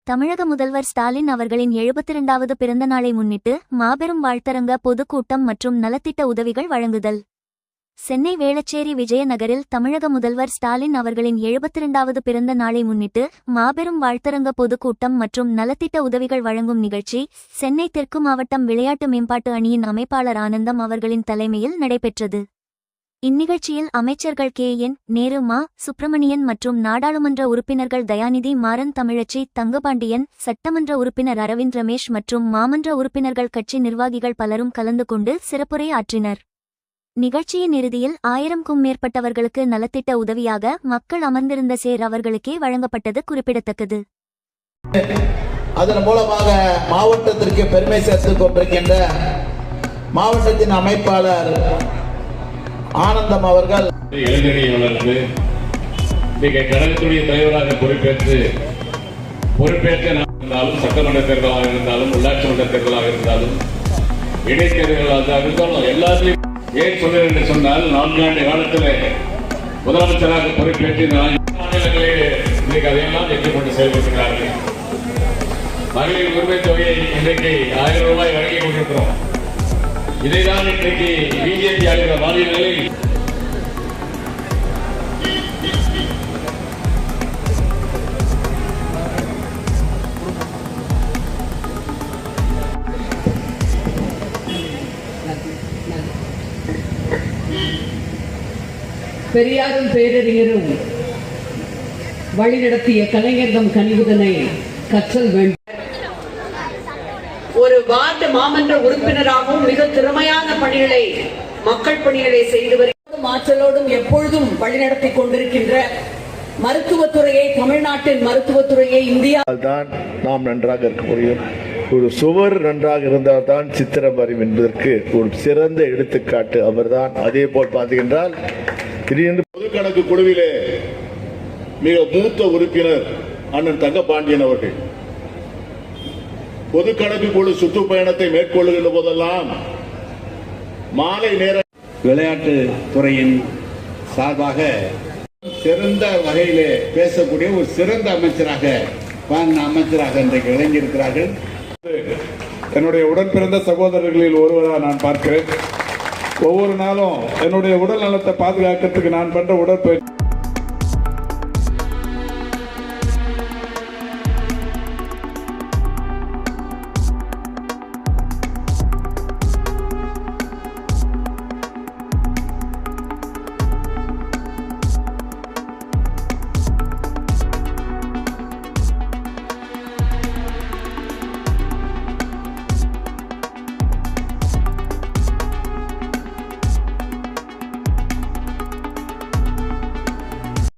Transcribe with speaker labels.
Speaker 1: தமிழக முதல்வர் ஸ்டாலின் அவர்களின் 72வது பிறந்த நாளை முன்னிட்டு மாபெரும் வாழ்த்தரங்க பொதுக்கூட்டம் மற்றும் நலத்திட்ட உதவிகள் வழங்குதல். சென்னை வேளச்சேரி விஜயநகரில் தமிழக முதல்வர் ஸ்டாலின் அவர்களின் 72வது பிறந்த நாளை முன்னிட்டு மாபெரும் வாழ்த்தரங்க பொதுக்கூட்டம் மற்றும் நலத்திட்ட உதவிகள் வழங்கும் நிகழ்ச்சி சென்னை தெற்கு மாவட்டம் விளையாட்டு மேம்பாட்டு அணியின் அமைப்பாளர் ஆனந்தம் அவர்களின் தலைமையில் நடைபெற்றது. இந்நிகழ்ச்சியில் அமைச்சர்கள் கே.என். நேரு, மா. சுப்பிரமணியன் மற்றும் நாடாளுமன்ற உறுப்பினர்கள் தயாநிதி மாறன், தமிழச்சி தங்கபாண்டியன், சட்டமன்ற உறுப்பினர் அரவிந்த் ரமேஷ் மற்றும் மாமன்ற உறுப்பினர்கள், கட்சி நிர்வாகிகள் பலரும் கலந்து கொண்டு சிறப்புரை ஆற்றினர். நிகழ்ச்சியின் இறுதியில் 1000க்கும் மேற்பட்டவர்களுக்கு நலத்திட்ட உதவியாக மக்கள் அமர்ந்திருந்த சேர் அவர்களுக்கே வழங்கப்பட்டது குறிப்பிடத்தக்கது.
Speaker 2: அதன் மூலமாக மாவட்டத்திற்கு பெருமை சேர்த்துக் கொண்டிருக்கின்ற மாவட்டத்தின் அமைப்பாளர் ஆனந்தம் அவர்கள்
Speaker 3: இளைஞரை வளர்த்து கழகத்துடைய தலைவராக பொறுப்பேற்று இருந்தாலும், சட்டமன்ற தேர்தலாக இருந்தாலும், உள்ளாட்சி மன்ற தேர்தலாக இருந்தாலும், இடைத்தேர்தலாக இருந்தாலும் எல்லாத்தையும் ஏன் சொல்ல என்று சொன்னால் 4 ஆண்டு காலத்தில் முதலமைச்சராக பொறுப்பேற்று மாநிலங்களில் இன்றைக்கு அதையெல்லாம் எதிர்கொண்டு செயல்படுகிறார்கள். மகளிர் உரிமை தொகையை இன்றைக்கு 1000 ரூபாய் வழங்கிக் கொண்டிருக்கிறோம். இதைதான் இன்றைக்கு பிஜேபி ஆகிற மாநிலங்களில்
Speaker 4: பெரியாரும் பேரறிஞரும் வழிநடத்திய கலைஞர்தம் கனிவுதனை கற்றல் வேண்டும். ஒரு வார்டு மாமன்ற உறுப்பினராகவும் மிக திறமையான பணிகளை, மக்கள் பணிகளை செய்து வருவதும் ஆற்றலோடும் எப்பொழுதும் வழிநடத்தி கொண்டிருக்கின்ற மருத்துவத்துறையை, தமிழ்நாட்டின் மருத்துவத்துறையை இந்தியா
Speaker 5: தான் நாம் நன்றாக இருக்க முடியும். ஒரு சுவர் நன்றாக இருந்தால் தான் சித்திரம் வரையும் என்பதற்கு ஒரு சிறந்த எடுத்துக்காட்டு அவர்தான். அதே போல் பார்த்தீங்கன்றால் பொதுக்கணக்கு குழுவிலே மிக மூத்த உறுப்பினர் அண்ணன் தங்கபாண்டியன் அவர்கள் பொதுக்கணக்கு குழு சுற்றுப்பயணத்தை மேற்கொள்ளுகின்ற போதெல்லாம் மாலை நேர
Speaker 6: விளையாட்டு துறையின் சார்பாக சிறந்த வகையிலே பேசக்கூடிய ஒரு சிறந்த அமைச்சராக இன்றைக்கு விளங்கியிருக்கிறார்கள்.
Speaker 7: என்னுடைய உடன்பிறந்த சகோதரர்களில் ஒருவராக நான் பார்க்கிறேன். ஒவ்வொரு நாளும் என்னுடைய உடல் நலத்தை பாதுகாக்கிறதுக்கு நான் பண்ற உடற்பயிற்சி